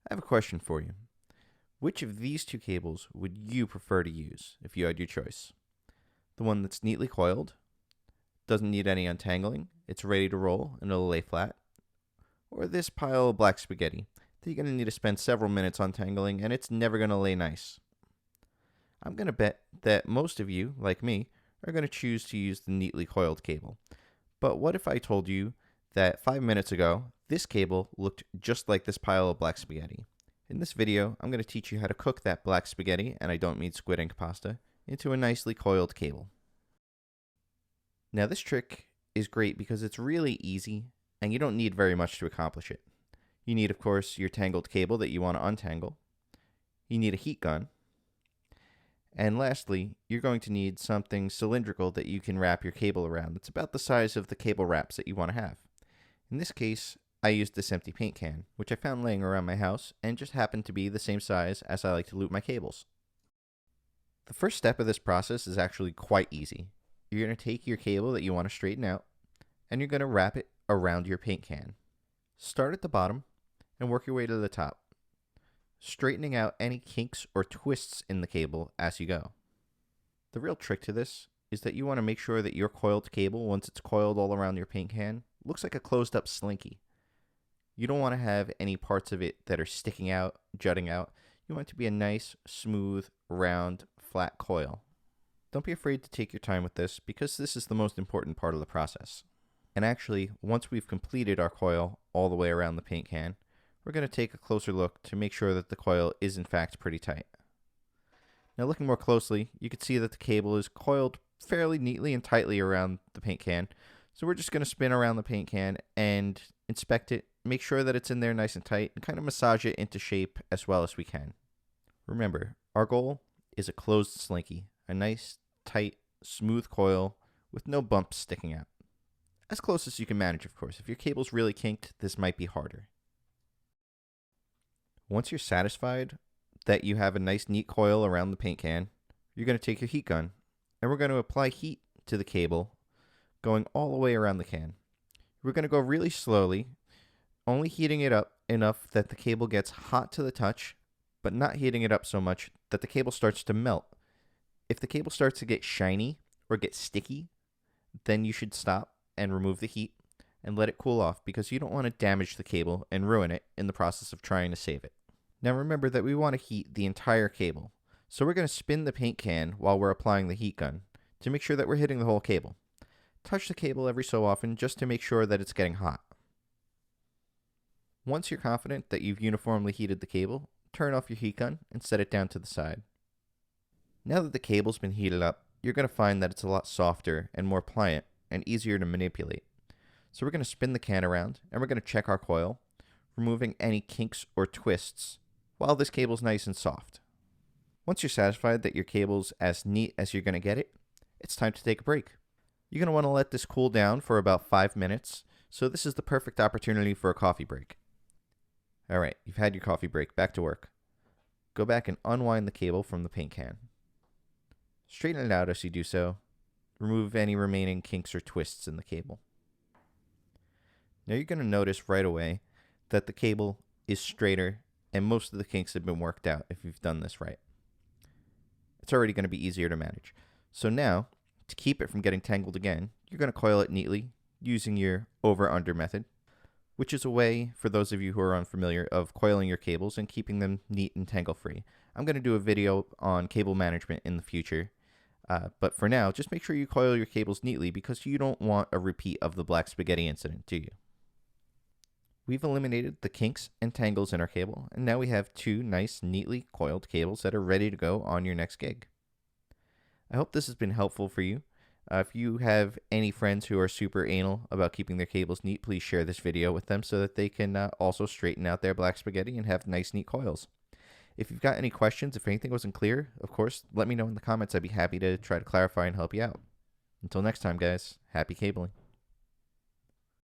I have a question for you. Which of these two cables would you prefer to use if you had your choice? The one that's neatly coiled, doesn't need any untangling, it's ready to roll and it'll lay flat, or this pile of black spaghetti that you're going to need to spend several minutes untangling and it's never going to lay nice? I'm going to bet that most of you, like me, are going to choose to use the neatly coiled cable. But what if I told you that 5 minutes ago, this cable looked just like this pile of black spaghetti? In this video, I'm going to teach you how to cook that black spaghetti, and I don't mean squid ink pasta, into a nicely coiled cable. Now this trick is great because it's really easy and you don't need very much to accomplish it. You need, of course, your tangled cable that you want to untangle. You need a heat gun. And lastly, you're going to need something cylindrical that you can wrap your cable around. That's about the size of the cable wraps that you want to have. In this case, I used this empty paint can, which I found laying around my house and just happened to be the same size as I like to loop my cables. The first step of this process is actually quite easy. You're going to take your cable that you want to straighten out and you're going to wrap it around your paint can. Start at the bottom and work your way to the top, straightening out any kinks or twists in the cable as you go. The real trick to this is that you want to make sure that your coiled cable, once it's coiled all around your paint can, looks like a closed up slinky. You don't want to have any parts of it that are sticking out, jutting out. You want it to be a nice, smooth, round, flat coil. Don't be afraid to take your time with this because this is the most important part of the process. And actually, once we've completed our coil all the way around the paint can, we're going to take a closer look to make sure that the coil is in fact pretty tight. Now looking more closely, you can see that the cable is coiled fairly neatly and tightly around the paint can. So we're just going to spin around the paint can and inspect it, make sure that it's in there nice and tight, and kind of massage it into shape as well as we can. Remember, our goal is a closed slinky, a nice, tight, smooth coil with no bumps sticking out. As close as you can manage, of course. If your cable's really kinked, this might be harder. Once you're satisfied that you have a nice, neat coil around the paint can, you're going to take your heat gun, and we're going to apply heat to the cable going all the way around the can. We're going to go really slowly, only heating it up enough that the cable gets hot to the touch, but not heating it up so much that the cable starts to melt. If the cable starts to get shiny or get sticky, then you should stop and remove the heat and let it cool off because you don't want to damage the cable and ruin it in the process of trying to save it. Now remember that we want to heat the entire cable, so we're going to spin the paint can while we're applying the heat gun to make sure that we're hitting the whole cable. Touch the cable every so often just to make sure that it's getting hot. Once you're confident that you've uniformly heated the cable, turn off your heat gun and set it down to the side. Now that the cable's been heated up, you're going to find that it's a lot softer and more pliant and easier to manipulate. So we're going to spin the can around and we're going to check our coil, removing any kinks or twists while this cable's nice and soft. Once you're satisfied that your cable's as neat as you're going to get it, it's time to take a break. You're going to want to let this cool down for about 5 minutes, so this is the perfect opportunity for a coffee break. Alright, you've had your coffee break, back to work. Go back and unwind the cable from the paint can. Straighten it out as you do so. Remove any remaining kinks or twists in the cable. Now you're going to notice right away that the cable is straighter and most of the kinks have been worked out if you've done this right. It's already going to be easier to manage. So now, to keep it from getting tangled again, you're going to coil it neatly using your over-under method, which is a way, for those of you who are unfamiliar, of coiling your cables and keeping them neat and tangle-free. I'm going to do a video on cable management in the future, but for now, just make sure you coil your cables neatly because you don't want a repeat of the black spaghetti incident, do you? We've eliminated the kinks and tangles in our cable, and now we have two nice, neatly coiled cables that are ready to go on your next gig. I hope this has been helpful for you. If you have any friends who are super anal about keeping their cables neat, please share this video with them so that they can also straighten out their black spaghetti and have nice, neat coils. If you've got any questions, if anything wasn't clear, of course, let me know in the comments. I'd be happy to try to clarify and help you out. Until next time, guys, happy cabling.